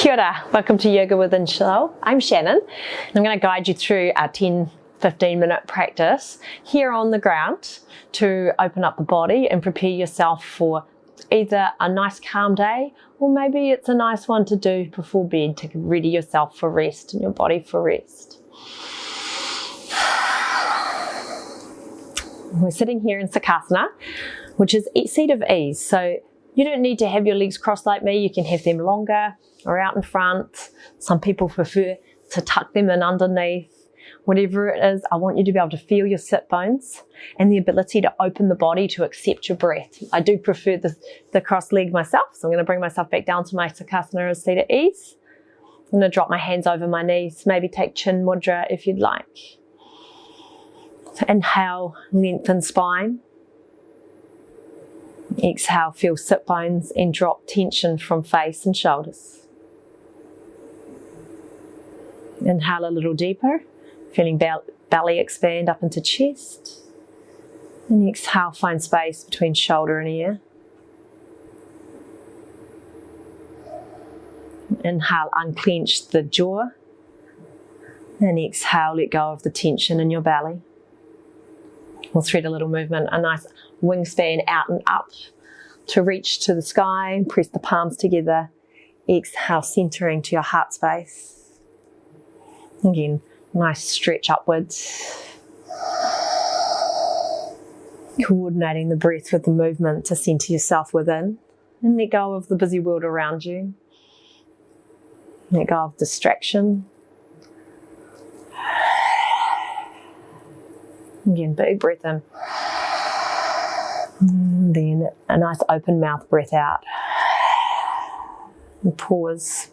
Kia ora, welcome to Yoga with enSoul. I'm Shannon. I'm going to guide you through our 10-15 minute practice here on the ground to open up the body and prepare yourself for either a nice calm day, or maybe it's a nice one to do before bed to ready yourself for rest and your body for rest. We're sitting here in Sukhasana, which is seat of ease. So you don't need to have your legs crossed like me. You can have them longer or out in front. Some people prefer to tuck them in underneath. Whatever it is, I want you to be able to feel your sit bones and the ability to open the body to accept your breath. I do prefer the cross leg myself, so I'm going to bring myself back down to my Sukhasana as seat of ease. I'm going to drop my hands over my knees, maybe take chin mudra if you'd like. So inhale, lengthen spine. Exhale, feel sit bones and drop tension from face and shoulders. Inhale a little deeper, feeling belly expand up into chest. And exhale, find space between shoulder and ear. Inhale, unclench the jaw. And exhale, let go of the tension in your belly. We'll thread a little movement, a nice wingspan out and up to reach to the sky. Press the palms together. Exhale, centering to your heart space. Again, nice stretch upwards. Coordinating the breath with the movement to center yourself within. And let go of the busy world around you. Let go of distraction. Again, big breath in. And then a nice open mouth breath out. And pause.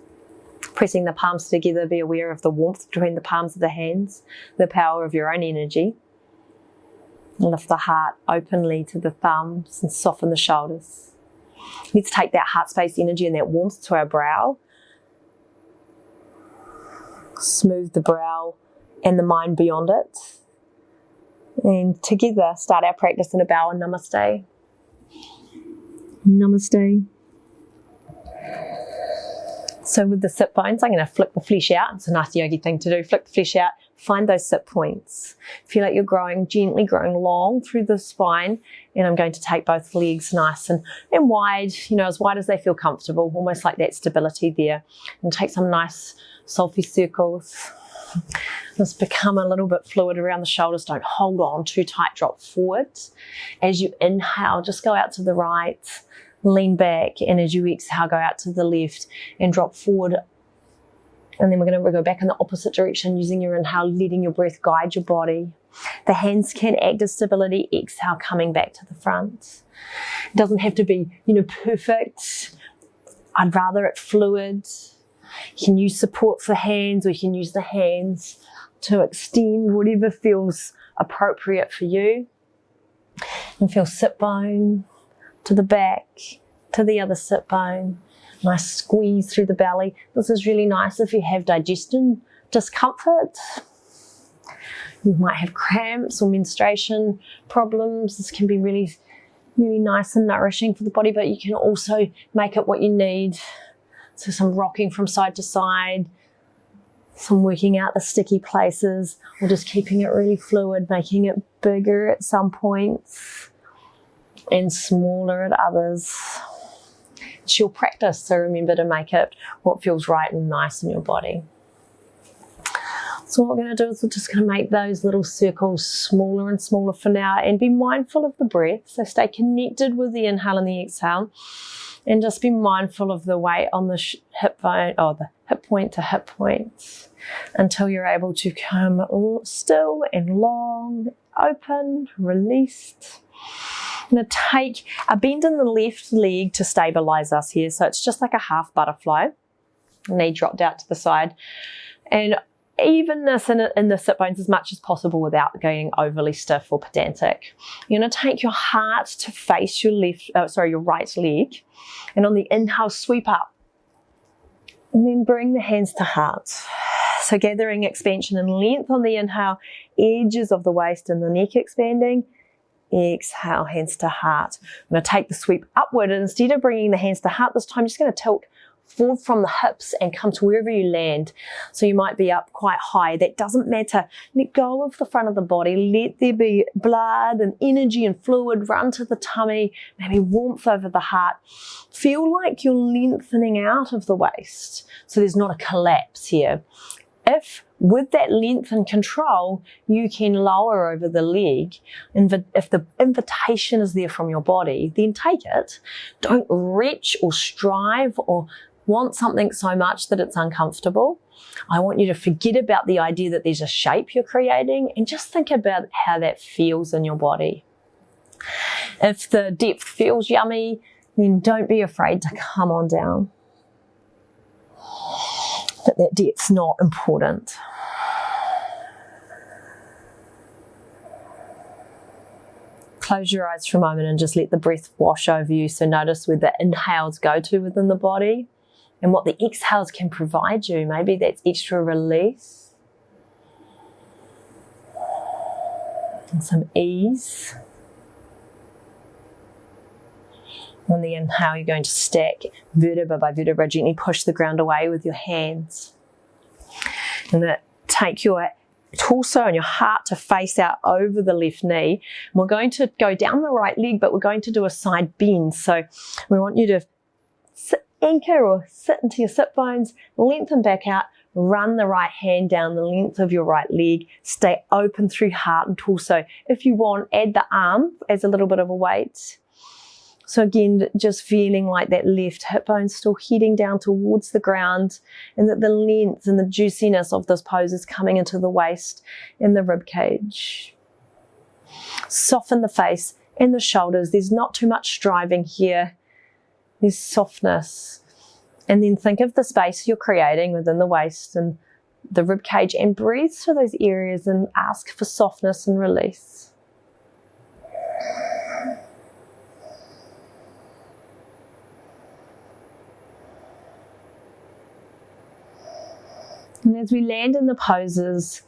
Pressing the palms together, be aware of the warmth between the palms of the hands, the power of your own energy. Lift the heart openly to the thumbs and soften the shoulders. Let's take that heart space energy and that warmth to our brow. Smooth the brow and the mind beyond it. And together, start our practice in a bow and namaste. Namaste. So with the sit bones, I'm going to flick the flesh out. It's a nice yogi thing to do. Flick the flesh out. Find those sit points. Feel like you're growing, gently growing long through the spine. And I'm going to take both legs nice and wide, as wide as they feel comfortable. Almost like that stability there. And take some nice selfie circles. Just become a little bit fluid around the shoulders. Don't hold on too tight. Drop forward. As you inhale, just go out to the right. Lean back. And as you exhale, go out to the left and drop forward. And then we're going to go back in the opposite direction using your inhale, letting your breath guide your body. The hands can act as stability. Exhale, coming back to the front. It doesn't have to be, perfect. I'd rather it fluid. You can use support for hands, or you can use the hands to extend whatever feels appropriate for you. And feel sit bone to the back, to the other sit bone. Nice squeeze through the belly. This is really nice if you have digestion discomfort. You might have cramps or menstruation problems. This can be really, really nice and nourishing for the body, but you can also make it what you need. So some rocking from side to side, some working out the sticky places, or just keeping it really fluid, making it bigger at some points and smaller at others. It's your practice, so remember to make it what feels right and nice in your body. So what we're going to do is we're just going to make those little circles smaller and smaller for now, and be mindful of the breath. So stay connected with the inhale and the exhale. And just be mindful of the weight on the hip bone, or the hip point to hip point, until you're able to come still and long, open, released. I'm going to take a bend in the left leg to stabilize us here. So it's just like a half butterfly. Knee dropped out to the side. And evenness in the sit bones as much as possible without going overly stiff or pedantic. You're going to take your heart to face your right leg, and on the inhale, sweep up, and then bring the hands to heart. So gathering expansion and length on the inhale, edges of the waist and the neck expanding. Exhale, hands to heart. I'm going to take the sweep upward, and instead of bringing the hands to heart this time, I'm just going to tilt forward from the hips and come to wherever you land. So you might be up quite high. That doesn't matter. Let go of the front of the body. Let there be blood and energy and fluid run to the tummy, maybe warmth over the heart. Feel like you're lengthening out of the waist, so there's not a collapse here. If with that length and control, you can lower over the leg, if the invitation is there from your body, then take it. Don't retch or strive or want something so much that it's uncomfortable. I want you to forget about the idea that there's a shape you're creating and just think about how that feels in your body. If the depth feels yummy, then don't be afraid to come on down. But that depth's not important. Close your eyes for a moment and just let the breath wash over you. So notice where the inhales go to within the body and what the exhales can provide you. Maybe that's extra release and some ease. On the inhale, you're going to stack vertebra by vertebra, gently push the ground away with your hands. And then take your torso and your heart to face out over the left knee. And we're going to go down the right leg, but we're going to do a side bend. So we want you to anchor or sit into your sit bones, lengthen back out, run the right hand down the length of your right leg, stay open through heart and torso. If you want, add the arm as a little bit of a weight. So again, just feeling like that left hip bone still heading down towards the ground and that the length and the juiciness of this pose is coming into the waist and the rib cage. Soften the face and the shoulders. There's not too much striving here. There's softness. And then think of the space you're creating within the waist and the rib cage and breathe to those areas and ask for softness and release. And as we land in the poses,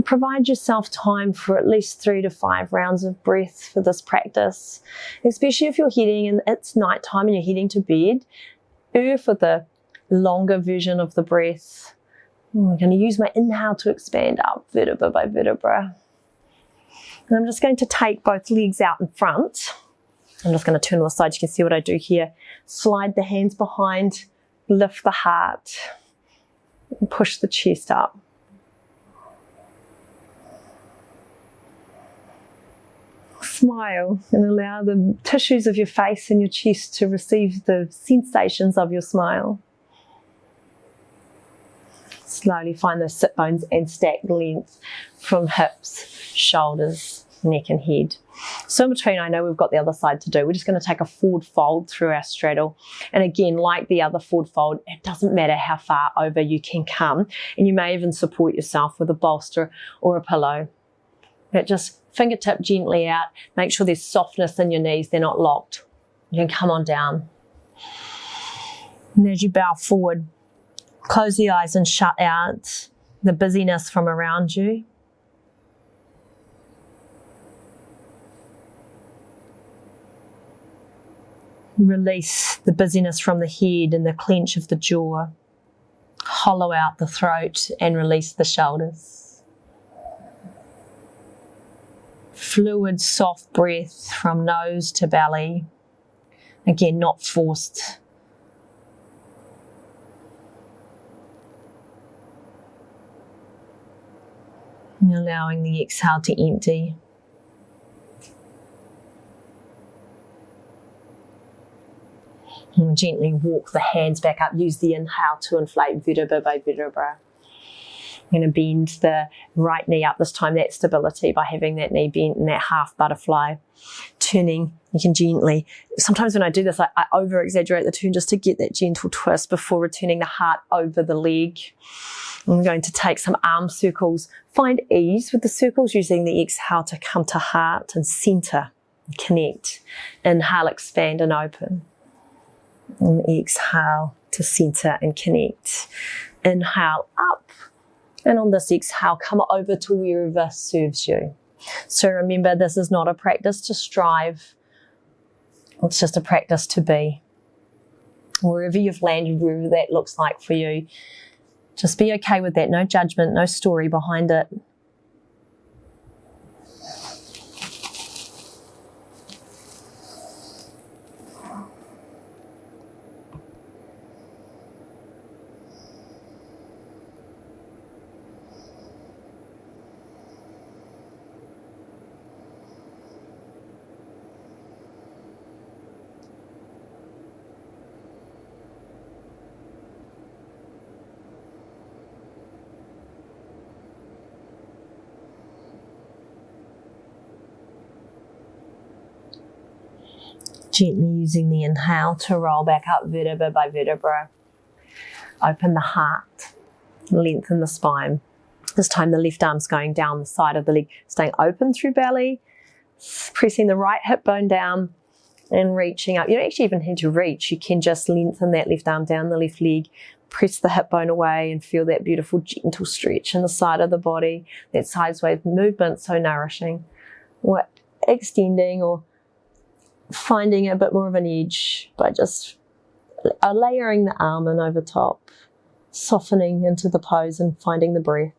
provide yourself time for at least 3 to 5 rounds of breath for this practice, especially if you're heading and it's nighttime and you're heading to bed. For the longer version of the breath, I'm going to use my inhale to expand up vertebra by vertebra. And I'm just going to take both legs out in front. I'm just going to turn to the side. You can see what I do here. Slide the hands behind, lift the heart. And push the chest up. Smile and allow the tissues of your face and your chest to receive the sensations of your smile. Slowly find those sit bones and stack length from hips, shoulders, neck and head. So in between, I know we've got the other side to do. We're just going to take a forward fold through our straddle. And again, like the other forward fold, it doesn't matter how far over you can come. And you may even support yourself with a bolster or a pillow. But just fingertip gently out. Make sure there's softness in your knees. They're not locked. You can come on down. And as you bow forward, close the eyes and shut out the busyness from around you. Release the busyness from the head and the clench of the jaw. Hollow out the throat and release the shoulders. Fluid, soft breath from nose to belly. Again, not forced. And allowing the exhale to empty. And gently walk the hands back up. Use the inhale to inflate vertebra by vertebra. I'm going to bend the right knee up this time, that stability by having that knee bent in that half butterfly. Turning, you can gently, sometimes when I do this, I over-exaggerate the turn just to get that gentle twist before returning the heart over the leg. I'm going to take some arm circles. Find ease with the circles, using the exhale to come to heart and center, and connect. Inhale, expand and open. And exhale to center and connect. Inhale up. And on this exhale, come over to wherever serves you. So remember, this is not a practice to strive. It's just a practice to be. wherever you've landed, wherever that looks like for you. Just be okay with that. No judgment, no story behind it. Gently using the inhale to roll back up vertebra by vertebra. Open the heart, lengthen the spine. This time the left arm's going down the side of the leg, staying open through belly, pressing the right hip bone down and reaching up. You don't actually even need to reach. You can just lengthen that left arm down the left leg, press the hip bone away and feel that beautiful gentle stretch in the side of the body, that sideways movement, so nourishing. Or extending or finding a bit more of an edge by just layering the arm in over top, softening into the pose and finding the breath.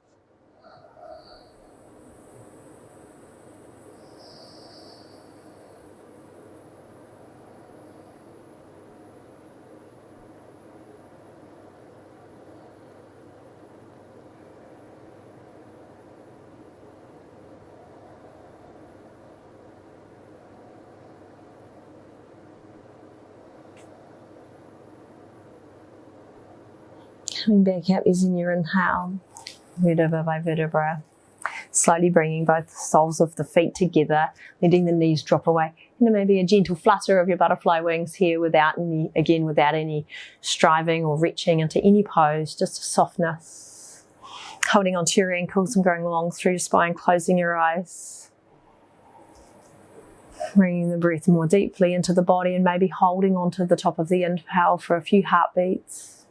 Coming back up using your inhale, vertebra by vertebra. Slowly bringing both soles of the feet together, letting the knees drop away. And maybe a gentle flutter of your butterfly wings here without any striving or reaching into any pose, just a softness. Holding onto your ankles and going long through your spine, closing your eyes. Bringing the breath more deeply into the body and maybe holding onto the top of the inhale for a few heartbeats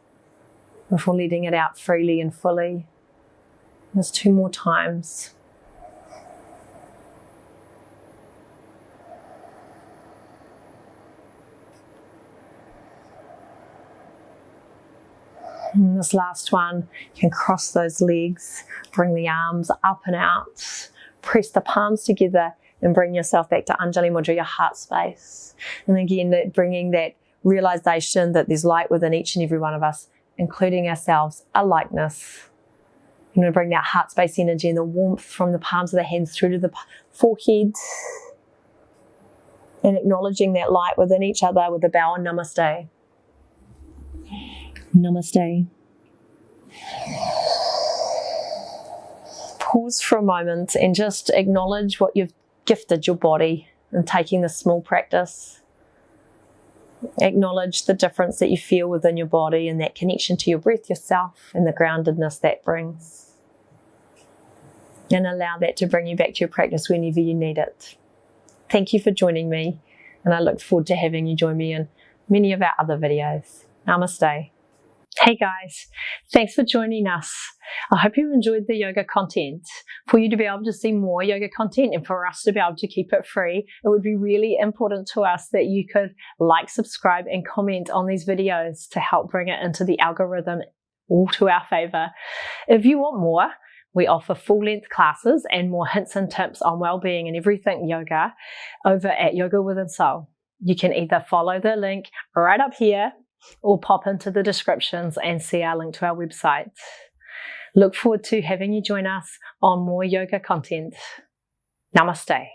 before letting it out freely and fully. Just 2 more times. And this last one, you can cross those legs, bring the arms up and out, press the palms together and bring yourself back to Anjali Mudra, your heart space. And again, bringing that realization that there's light within each and every one of us, including ourselves, a lightness. I'm going to bring that heart space energy and the warmth from the palms of the hands through to the forehead. And acknowledging that light within each other with a bow and namaste. Namaste. Pause for a moment and just acknowledge what you've gifted your body in taking this small practice. Acknowledge the difference that you feel within your body and that connection to your breath, yourself, and the groundedness that brings. And allow that to bring you back to your practice whenever you need it. Thank you for joining me, and I look forward to having you join me in many of our other videos. Namaste. Hey guys, thanks for joining us. I hope you enjoyed the yoga content. For you to be able to see more yoga content and for us to be able to keep it free, it would be really important to us that you could like, subscribe and comment on these videos to help bring it into the algorithm all to our favor. If you want more, we offer full-length classes and more hints and tips on well-being and everything yoga over at Yoga with enSoul. You can either follow the link right up here or pop into the descriptions and see our link to our website. Look forward to having you join us on more yoga content. Namaste.